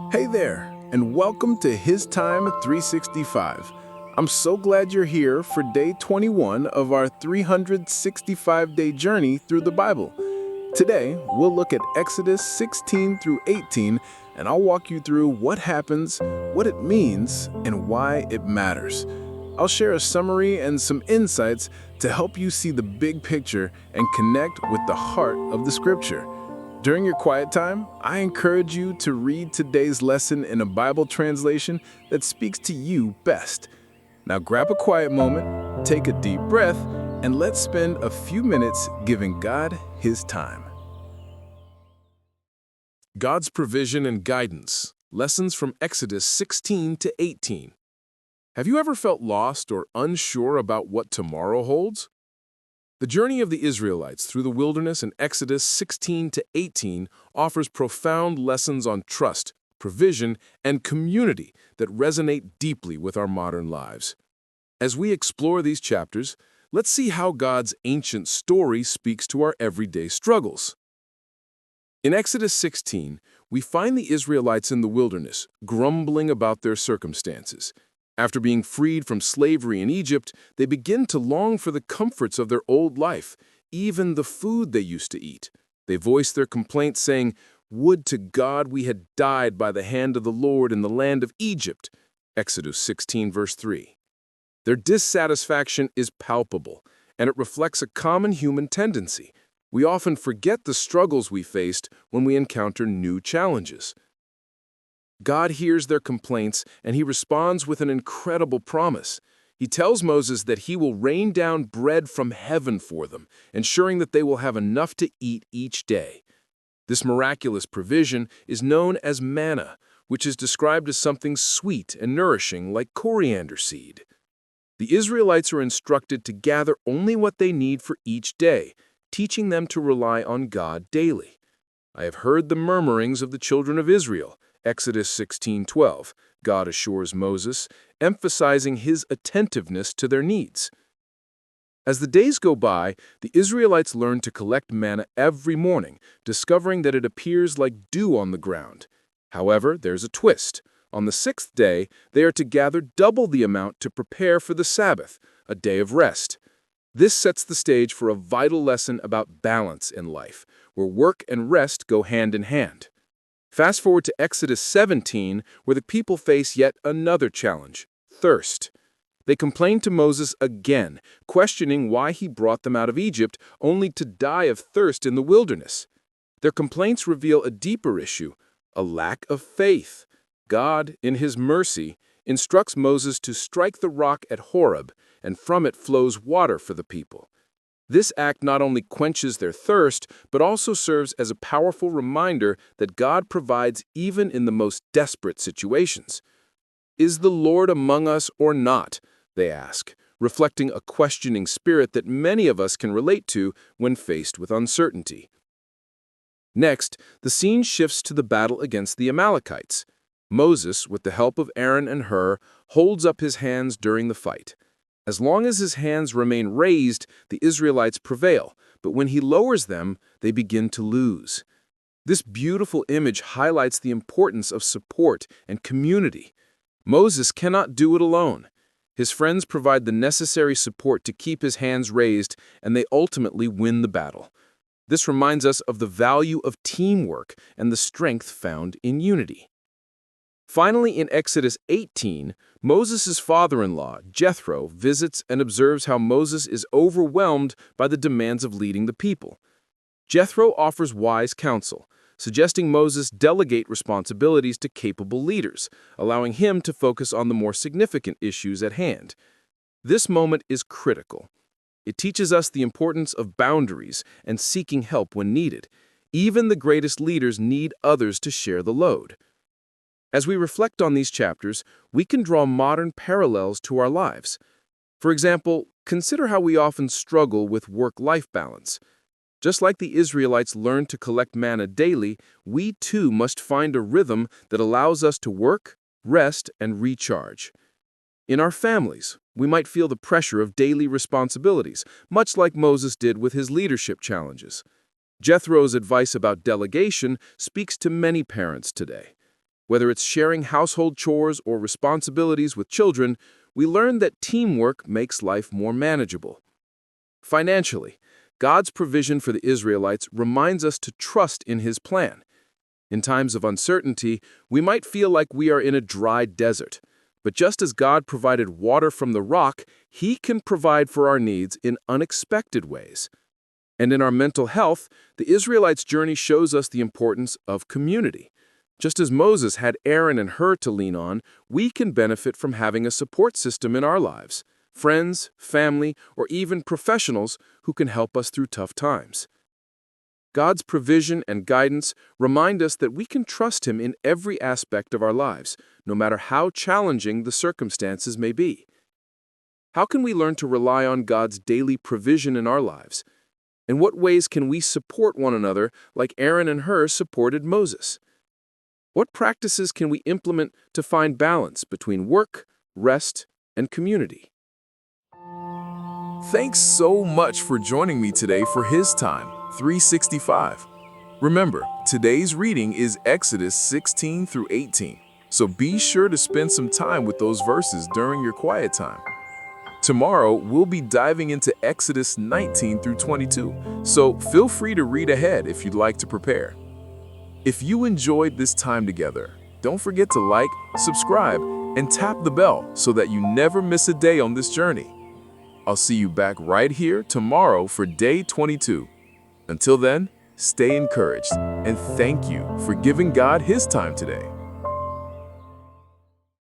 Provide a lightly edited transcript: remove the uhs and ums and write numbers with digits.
Hey there, and welcome to HisTime365. I'm so glad you're here for day 21 of our 365-day journey through the Bible. Today, we'll look at Exodus 16 through 18, and I'll walk you through what happens, what it means, and why it matters. I'll share a summary and some insights to help you see the big picture and connect with the heart of the scripture. During your quiet time, I encourage you to read today's lesson in a Bible translation that speaks to you best. Now grab a quiet moment, take a deep breath, and let's spend a few minutes giving God His time. God's provision and guidance. Lessons from Exodus 16 to 18. Have you ever felt lost or unsure about what tomorrow holds? The journey of the Israelites through the wilderness in Exodus 16 to 18 offers profound lessons on trust, provision, and community that resonate deeply with our modern lives. As we explore these chapters, let's see how God's ancient story speaks to our everyday struggles. In Exodus 16, we find the Israelites in the wilderness, grumbling about their circumstances. After being freed from slavery in Egypt, they begin to long for the comforts of their old life, even the food they used to eat. They voice their complaints saying, "Would to God we had died by the hand of the Lord in the land of Egypt." Exodus 16, verse 3. Their dissatisfaction is palpable, and it reflects a common human tendency. We often forget the struggles we faced when we encounter new challenges. God hears their complaints, and He responds with an incredible promise. He tells Moses that He will rain down bread from heaven for them, ensuring that they will have enough to eat each day. This miraculous provision is known as manna, which is described as something sweet and nourishing like coriander seed. The Israelites are instructed to gather only what they need for each day, teaching them to rely on God daily. I have heard the murmurings of the children of Israel. Exodus 16:12, God assures Moses, emphasizing His attentiveness to their needs. As the days go by, the Israelites learn to collect manna every morning, discovering that it appears like dew on the ground. However, there's a twist. On the sixth day, they are to gather double the amount to prepare for the Sabbath, a day of rest. This sets the stage for a vital lesson about balance in life, where work and rest go hand in hand. Fast forward to Exodus 17, where the people face yet another challenge: thirst. They complain to Moses again, questioning why he brought them out of Egypt only to die of thirst in the wilderness. Their complaints reveal a deeper issue: a lack of faith. God, in His mercy, instructs Moses to strike the rock at Horeb, and from it flows water for the people. This act not only quenches their thirst, but also serves as a powerful reminder that God provides even in the most desperate situations. Is the Lord among us or not? They ask, reflecting a questioning spirit that many of us can relate to when faced with uncertainty. Next, the scene shifts to the battle against the Amalekites. Moses, with the help of Aaron and Hur, holds up his hands during the fight. As long as his hands remain raised, the Israelites prevail, but when he lowers them, they begin to lose. This beautiful image highlights the importance of support and community. Moses cannot do it alone. His friends provide the necessary support to keep his hands raised, and they ultimately win the battle. This reminds us of the value of teamwork and the strength found in unity. Finally, in Exodus 18, Moses' father-in-law, Jethro, visits and observes how Moses is overwhelmed by the demands of leading the people. Jethro offers wise counsel, suggesting Moses delegate responsibilities to capable leaders, allowing him to focus on the more significant issues at hand. This moment is critical. It teaches us the importance of boundaries and seeking help when needed. Even the greatest leaders need others to share the load. As we reflect on these chapters, we can draw modern parallels to our lives. For example, consider how we often struggle with work-life balance. Just like the Israelites learned to collect manna daily, we too must find a rhythm that allows us to work, rest, and recharge. In our families, we might feel the pressure of daily responsibilities, much like Moses did with his leadership challenges. Jethro's advice about delegation speaks to many parents today. Whether it's sharing household chores or responsibilities with children, we learn that teamwork makes life more manageable. Financially, God's provision for the Israelites reminds us to trust in His plan. In times of uncertainty, we might feel like we are in a dry desert. But just as God provided water from the rock, He can provide for our needs in unexpected ways. And in our mental health, the Israelites' journey shows us the importance of community. Just as Moses had Aaron and Hur to lean on, we can benefit from having a support system in our lives, friends, family, or even professionals who can help us through tough times. God's provision and guidance remind us that we can trust Him in every aspect of our lives, no matter how challenging the circumstances may be. How can we learn to rely on God's daily provision in our lives? In what ways can we support one another like Aaron and Hur supported Moses? What practices can we implement to find balance between work, rest, and community? Thanks so much for joining me today for HisTime365. Remember, today's reading is Exodus 16 through 18, so be sure to spend some time with those verses during your quiet time. Tomorrow, we'll be diving into Exodus 19 through 22, so feel free to read ahead if you'd like to prepare. If you enjoyed this time together, don't forget to like, subscribe, and tap the bell so that you never miss a day on this journey. I'll see you back right here tomorrow for day 22. Until then, stay encouraged, and thank you for giving God His time today.